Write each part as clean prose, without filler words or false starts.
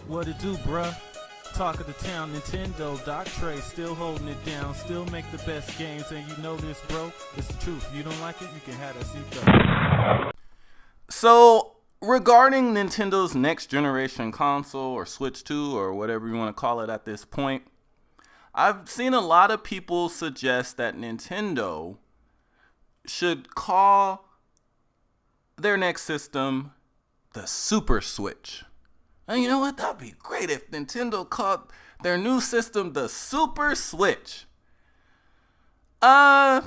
What it do, bruh? Talk of the town, Nintendo, Doc Trey still holding it down, still make the best games, and you know this, bro. It's the truth. If you don't like it, you can have that seatbelt. So, regarding Nintendo's next generation console, or Switch 2, or whatever you want to call it at this point, I've seen a lot of people suggest that Nintendo should call their next system the Super Switch. And you know what? That'd be great if Nintendo called their new system the Super Switch. No.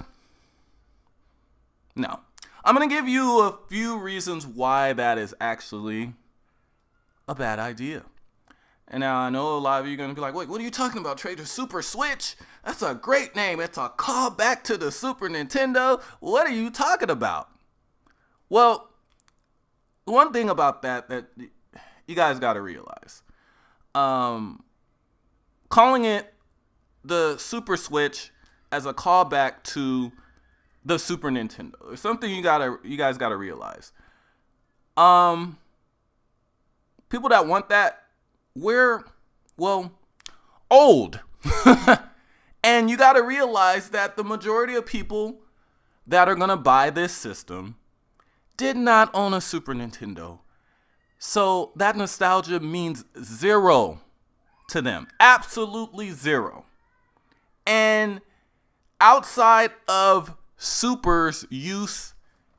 I'm going to give you a few reasons why that is actually a bad idea. And now I know a lot of you are going to be like, wait, what are you talking about, Trader? Super Switch? That's a great name. It's a callback to the Super Nintendo. What are you talking about? Well, one thing about that you guys got to realize. Calling it the Super Switch as a callback to the Super Nintendo is something you guys got to realize. People that want that, we're, old. And you got to realize that the majority of people that are going to buy this system did not own a Super Nintendo. So that nostalgia means zero to them. Absolutely zero. And outside of Super's use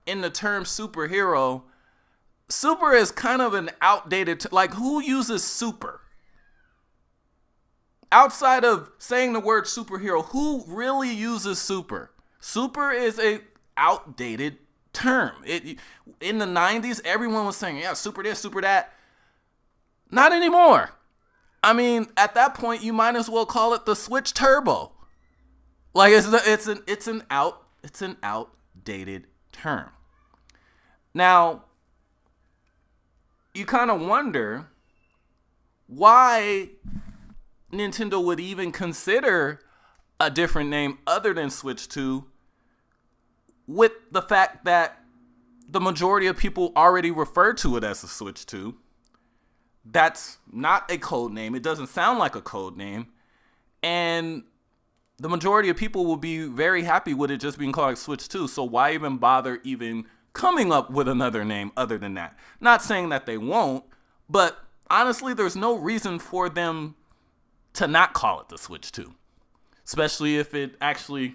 in the term superhero, Super is kind of an outdated, like who uses super? Outside of saying the word superhero, who really uses super? Super is a outdated term. In the 90s, everyone was saying, yeah, super this, super that. Not anymore. I mean, at that point, you might as well call it the Switch Turbo. Like it's an outdated term. Now, you kind of wonder why Nintendo would even consider a different name other than Switch 2, with the fact that the majority of people already refer to it as a Switch 2. That's not a code name. It doesn't sound like a code name. And the majority of people will be very happy with it just being called Switch 2. So why even bother even coming up with another name other than that? Not saying that they won't, but honestly, there's no reason for them to not call it the Switch 2. Especially if it actually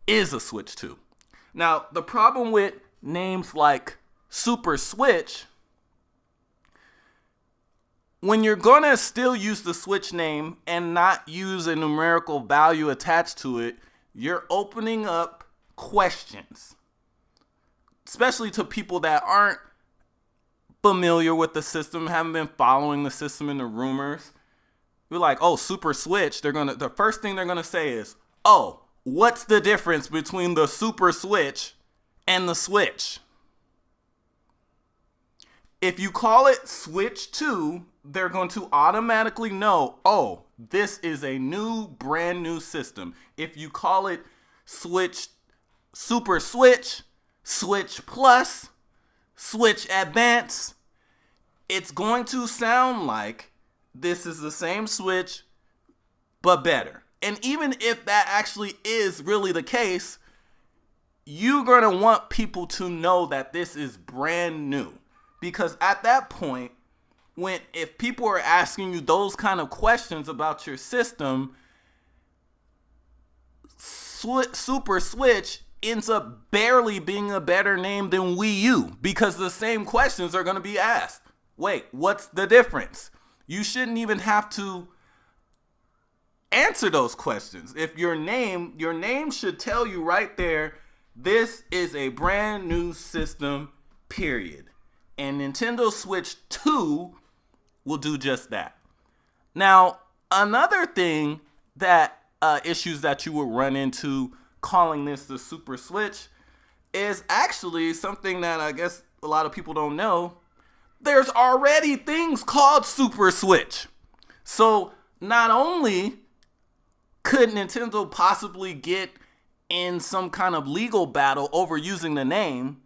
is a Switch 2. Now, the problem with names like Super Switch, when you're going to still use the Switch name and not use a numerical value attached to it, you're opening up questions. Especially to people that aren't familiar with the system, haven't been following the system and the rumors. You're like, oh, Super Switch, the first thing they're going to say is, oh, what's the difference between the Super Switch and the Switch? If you call it Switch 2, they're going to automatically know, oh, this is a brand new system. If you call it Super Switch, Switch Plus, Switch Advance, it's going to sound like this is the same Switch, but better. And even if that actually is really the case, you're going to want people to know that this is brand new. Because at that point, if people are asking you those kind of questions about your system, Super Switch ends up barely being a better name than Wii U. Because the same questions are going to be asked. Wait, what's the difference? You shouldn't even have to answer those questions. If your name should tell you right there, this is a brand new system, period. And Nintendo Switch 2 will do just that. Now, another thing that issues that you will run into calling this the Super Switch is actually something that I guess a lot of people don't know. There's already things called Super Switch. So not only could Nintendo possibly get in some kind of legal battle over using the name,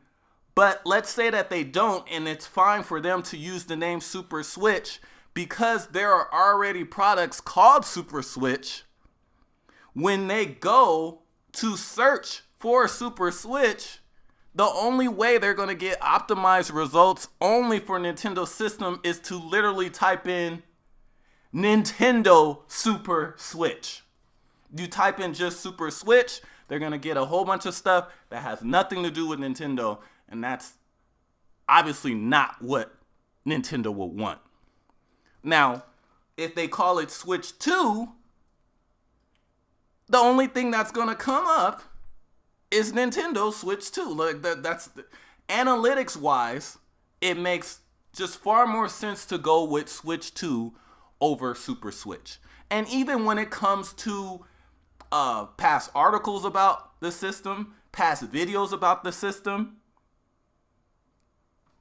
but let's say that they don't and it's fine for them to use the name Super Switch, because there are already products called Super Switch, when they go to search for Super Switch, the only way they're going to get optimized results only for Nintendo system is to literally type in Nintendo Super Switch. You type in just Super Switch, they're going to get a whole bunch of stuff that has nothing to do with Nintendo, and that's obviously not what Nintendo would want. Now, if they call it Switch 2, the only thing that's going to come up is Nintendo Switch 2. Like that's analytics wise, it makes just far more sense to go with Switch 2 over Super Switch. And even when it comes to past articles about the system, past videos about the system,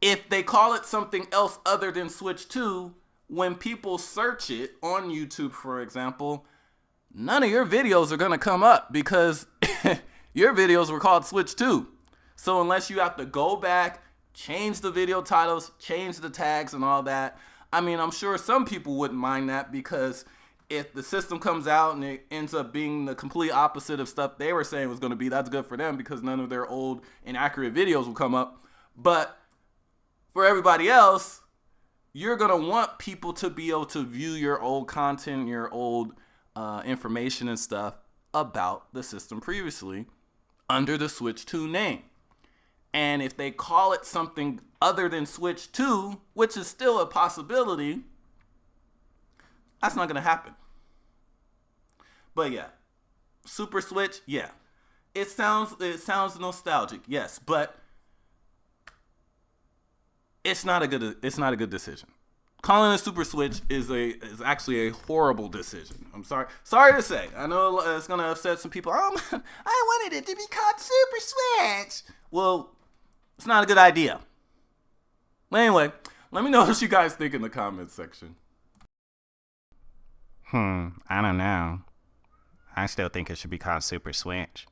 if they call it something else other than Switch 2, when people search it on YouTube, for example, none of your videos are going to come up because your videos were called Switch 2. So unless you have to go back, change the video titles, change the tags and all that, I mean, I'm sure some people wouldn't mind that, because if the system comes out and it ends up being the complete opposite of stuff they were saying it was going to be, that's good for them because none of their old inaccurate videos will come up. But for everybody else, you're going to want people to be able to view your old content, your old information and stuff about the system previously under the Switch 2 name. And if they call it something other than Switch 2, which is still a possibility, that's not going to happen. But yeah, Super Switch, yeah. It sounds nostalgic, yes, but it's not a good decision. Calling it Super Switch is actually a horrible decision. I'm sorry to say. I know it's gonna upset some people. I wanted it to be called Super Switch. Well, it's not a good idea. But anyway, let me know what you guys think in the comments section. I don't know. I still think it should be called Super Switch.